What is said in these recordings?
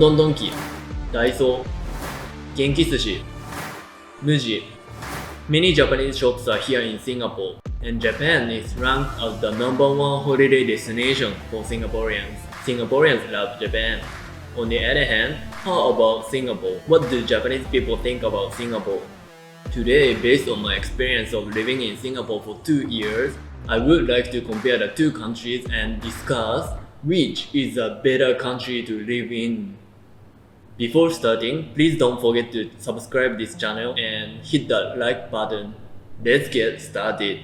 ドンドンキ、ダイソー、元気寿司、ムジ。Many Japanese shops are here in Singapore, and Japan is ranked as the #1 holiday destination for Singaporeans. Singaporeans love Japan. On the other hand, how about Singapore? What do Japanese people think about Singapore? Today, based on my experience of living in Singapore for 2 years, I would like to compare the two countries and discuss which is a better country to live in. Before starting, please don't forget to subscribe this channel and hit the like button. Let's get started.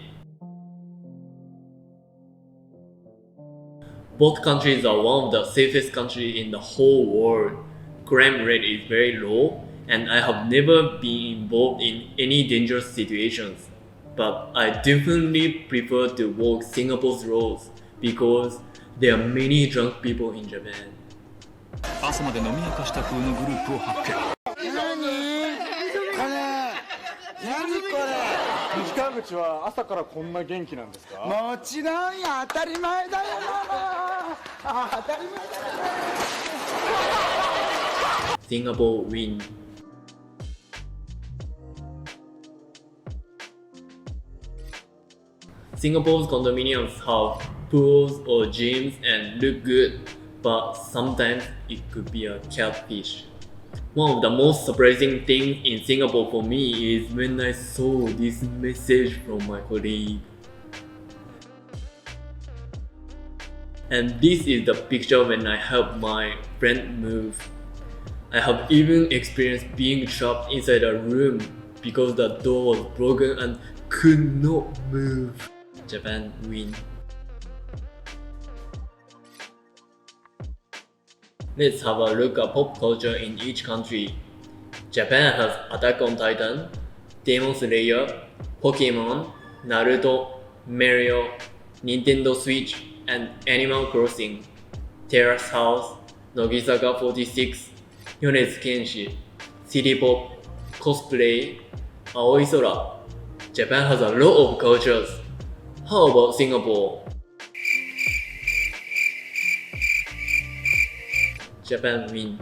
Both countries are one of the safest countries in the whole world. Crime rate is very low, and I have never been involved in any dangerous situations. But I definitely prefer to walk Singapore's roads because there are many drunk people in Japan. 朝まで飲み明かした風のグループを発見。西川口は朝からこんな元気なんですか？もちろんや、当たり前だよママ。当たり前だよ。Singapore win. Singapore's condominiums have pools or gyms and look good, but sometimes it could be a catfish. One of the most surprising things in Singapore for me is when I saw this message from my colleague. And this is the picture when I helped my friend move. I have even experienced being trapped inside a room because the door was broken and could not move. Japan win. Let's have a look at pop culture in each country. Japan has Attack on Titan, Demon Slayer, Pokemon, Naruto, Mario, Nintendo Switch, and Animal Crossing. Terrace House, Nogisaka 46, 米津玄師, City Pop, Cosplay, Aoi Sora. Japan has a lot of cultures. How about Singapore? Japan win.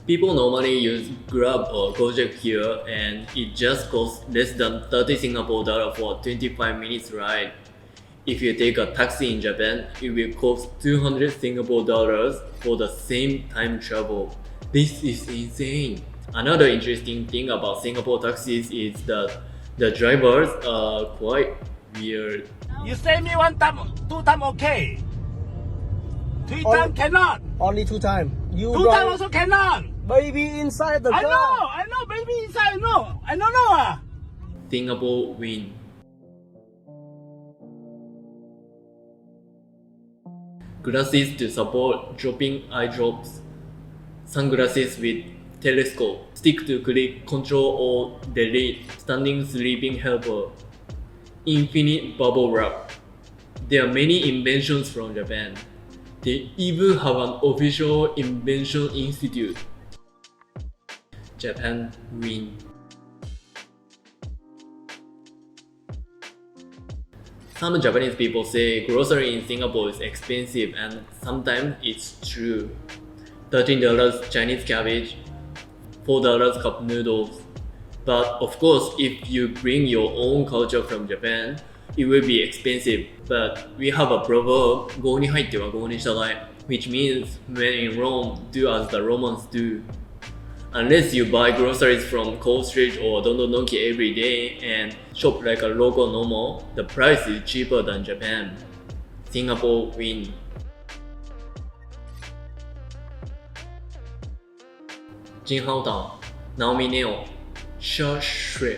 People normally use Grab or Gojek here, and it just costs less than 30 Singapore dollar for a 25 minutes ride. If you take a taxi in Japan, it will cost 200 Singapore dollars for the same time travel. This is insane. Another interesting thing about Singapore taxis is that the drivers are quite weird. You say me one time, two time okay. Three time cannot. Only 2 times. You Two time also cannot. baby inside the car. I know, baby inside, I don't know. Singapore win. Glasses to support dropping eye drops. Sunglasses with telescope. Stick to click, control or delete. Standing sleeping helper. Infinite bubble wrap. There are many inventions from Japan. They even have an official invention institute. Japan win. Some Japanese people say grocery in Singapore is expensive, and sometimes it's true. $13 Chinese cabbage, $4 cup noodles. But of course, if you bring your own culture from Japan, it will be expensive. But we have a proverb, 郷に入っては郷に従え, which means when in Rome, do as the Romans do. Unless you buy groceries from Cold Street or Dondondoki every day and shop like a local normal, the price is cheaper than Japan. Singapore win. Jin Hao Tang, Naomi Neo, Xia Shui.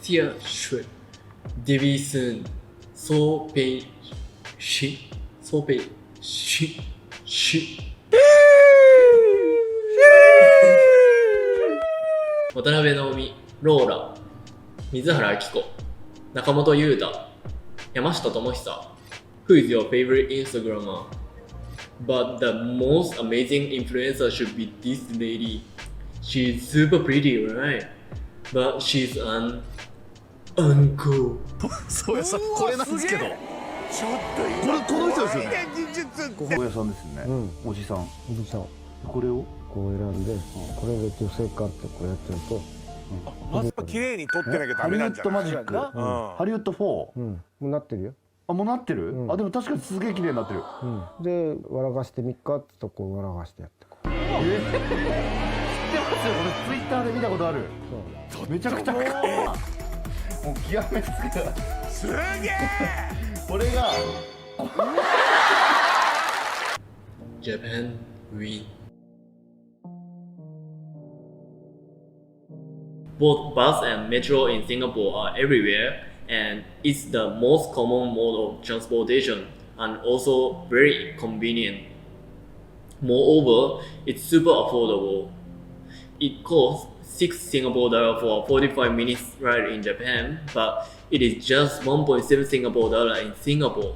Xia Shui, Devi Sun, So Pei Shi, So Pei Shi, Shi. 渡辺直美、ローラ、水原希子、中本優太、山下智久。Who is your favorite Instagrammer? But the most amazing influencer should be this lady. She's super pretty, right? But she's an uncle. そうやさ、これなんですけど。ちょっとこの人ですよね。技術お屋さんですね。おじさん。おじさんこれをこう選んで、これで女性かってこうやっちゃうと、まず綺麗に撮ってなきゃダメなんじゃない？ハリウッドマジック。ハリウッド 4。もうなってるよ。あ、もうなってる？あ、でも確かにすげえ綺麗になってる。で笑かしてみっかってとこう笑かしてやってこう。知ってますよ。俺ツイッターで見たことある。めちゃくちゃ。もう極めつく。すげえ。これが。Japan win. Both bus and metro in Singapore are everywhere, and it's the most common mode of transportation and also very convenient. Moreover, it's super affordable. It costs 6 Singapore dollar for a 45 minutes ride in Japan, but it is just 1.7 Singapore dollar in Singapore.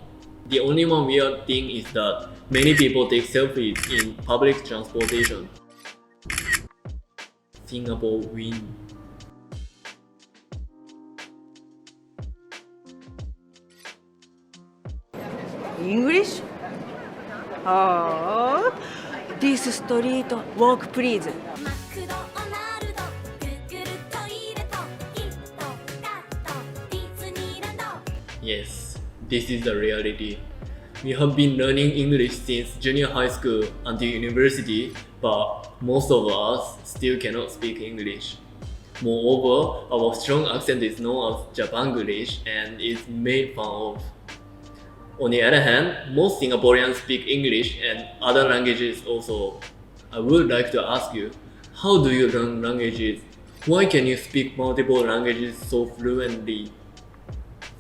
The only one weird thing is that many people take selfies in public transportation. Singapore win. English? Oh, this street walk please. Yes, this is the reality. We have been learning English since junior high school until university, but most of us still cannot speak English. Moreover, our strong accent is known as Japanglish and is made fun of. On the other hand, most Singaporeans speak English and other languages also. I would like to ask you, how do you learn languages? Why can you speak multiple languages so fluently?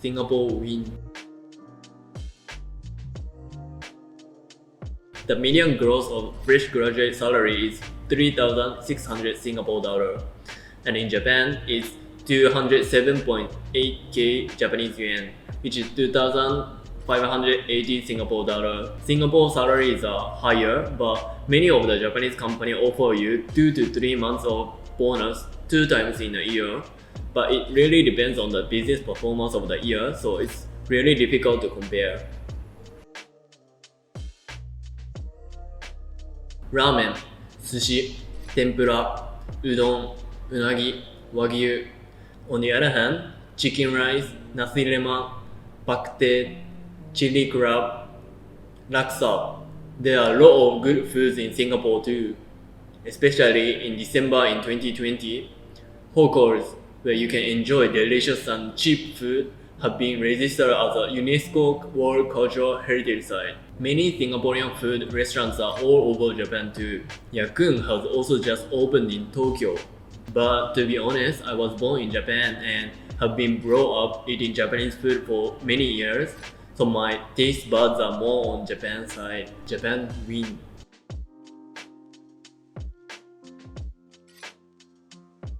Singapore win. The median gross of fresh graduate salary is 3,600 Singapore dollar, and in Japan it's 207.8k Japanese yuan, which is 2,580 Singapore dollar. Singapore salaries are higher, but many of the Japanese companies offer you 2 to 3 months of bonus 2 times in a year, but it really depends on the business performance of the year, so it's really difficult to compare. Ramen, sushi, tempura, udon, unagi, wagyu. On the other hand, chicken rice, nasi lemak, bakte, chili crab, laksa. There are a lot of good foods in Singapore too, especially in December in 2020. Hokors, where you can enjoy delicious and cheap food, have been registered as a UNESCO World Cultural Heritage Site. Many Singaporean food restaurants are all over Japan too. Yakun has also just opened in Tokyo. But to be honest, I was born in Japan and have been brought up eating Japanese food for many years, so my taste buds are more on Japan's side. Japan win.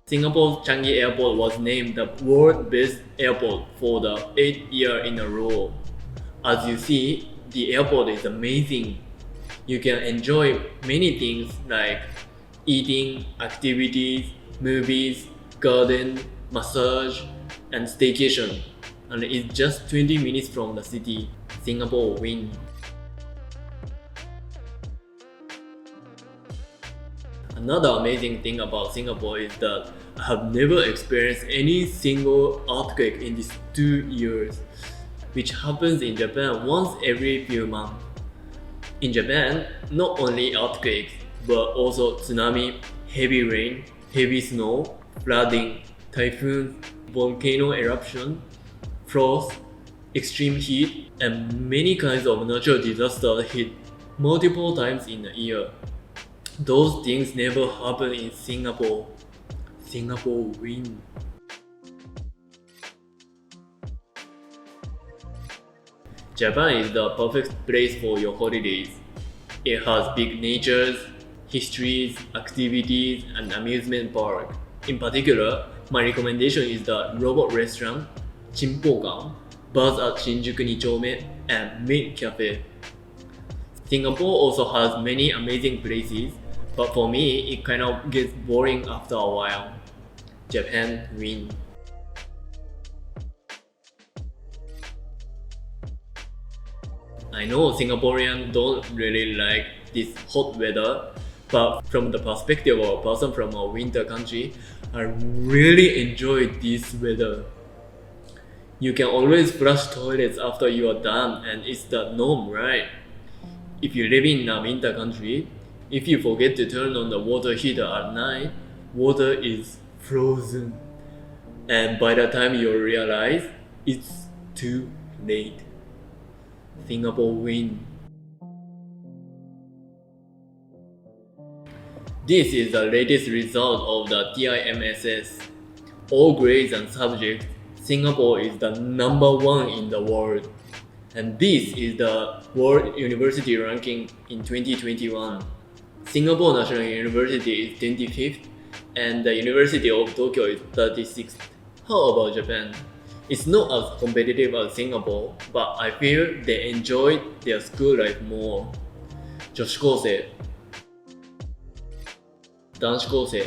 Singapore's Changi Airport was named the world's best airport for the 8th year in a row. As you see, the airport is amazing. You can enjoy many things like eating, activities, movies, garden, massage, and staycation. And it's just 20 minutes from the city. Singapore win. Another amazing thing about Singapore is that I have never experienced any single earthquake in these 2 years, which happens in Japan once every few months. In Japan, not only earthquakes, but also tsunami, heavy rain, heavy snow, flooding, typhoons, volcano eruption, frost, extreme heat, and many kinds of natural disasters hit multiple times in a year. Those things never happen in Singapore. Singapore win. Japan is the perfect place for your holidays. It has big natures, histories, activities, and amusement park. In particular, my recommendation is the robot restaurant, Chimpokan, bars at Shinjuku 2丁目, and Maid Cafe. Singapore also has many amazing places, but for me, it kind of gets boring after a while. Japan win. I know Singaporeans don't really like this hot weather, but from the perspective of a person from a winter country, I really enjoy this weather. You can always flush toilets after you are done, and it's the norm, right? If you live in a winter country, if you forget to turn on the water heater at night, water is frozen. And by the time you realize, it's too late. Singapore win. This is the latest result of the TIMSS. All grades and subjects, Singapore is the #1 in the world. And this is the World University Ranking in 2021. Singapore National University is 25th and the University of Tokyo is 36th. How about Japan? It's not as competitive as Singapore, but I feel they enjoy their school life more. 女子高生、男子高生、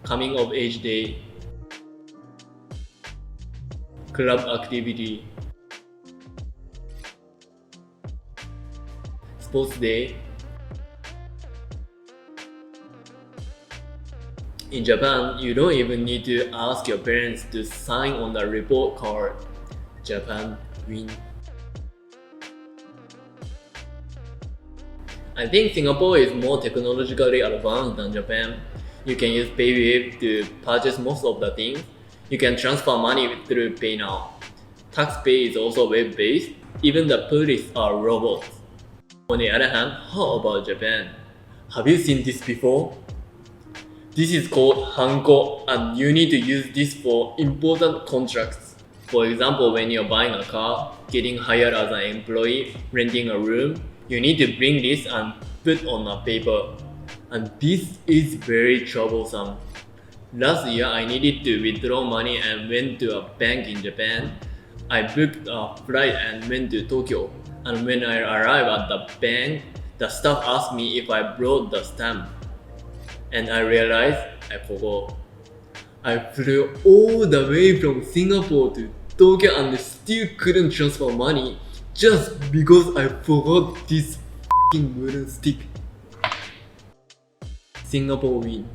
Coming of Age Day、Club Activity、Sports Day. In Japan, you don't even need to ask your parents to sign on the report card. Japan win. I think Singapore is more technologically advanced than Japan. You can use PayWave to purchase most of the things. You can transfer money through PayNow. TaxPay is also web-based. Even the police are robots. On the other hand, how about Japan? Have you seen this before? This is called Hanko, and you need to use this for important contracts. For example, when you're buying a car, getting hired as an employee, renting a room, you need to bring this and put on a paper. And this is very troublesome. Last year, I needed to withdraw money and went to a bank in Japan. I booked a flight and went to Tokyo. And when I arrived at the bank, the staff asked me if I brought the stamp. And I realized I forgot. I flew all the way from Singapore to Tokyo and still couldn't transfer money just because I forgot this f***ing wooden stick. Singapore win.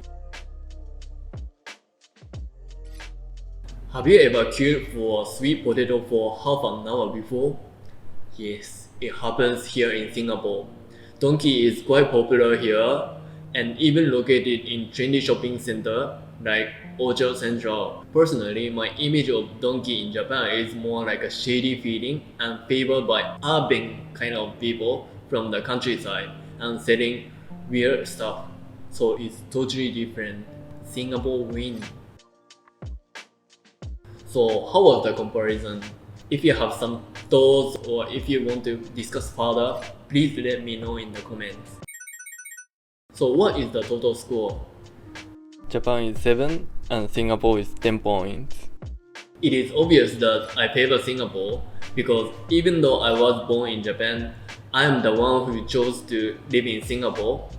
Have you ever queued for a sweet potato for half an hour before? Yes, it happens here in Singapore. Donkey is quite popular here and even located in trendy shopping center like Orchard Central. Personally, my image of donkey in Japan is more like a shady feeling and favored by urban kind of people from the countryside and selling weird stuff. So it's totally different. Singapore win. So how was the comparison? If you have some thoughts or if you want to discuss further, please let me know in the comments. So what is the total score? Japan is 7 and Singapore is 10 points. It is obvious that I favor Singapore because even though I was born in Japan, I am the one who chose to live in Singapore.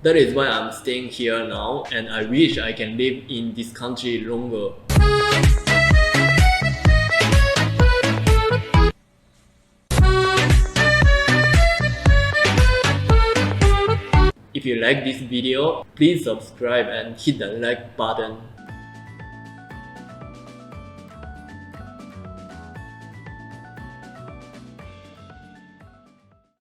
That is why I'm staying here now and I wish I can live in this country longer. If you like this video, please subscribe and hit the like button.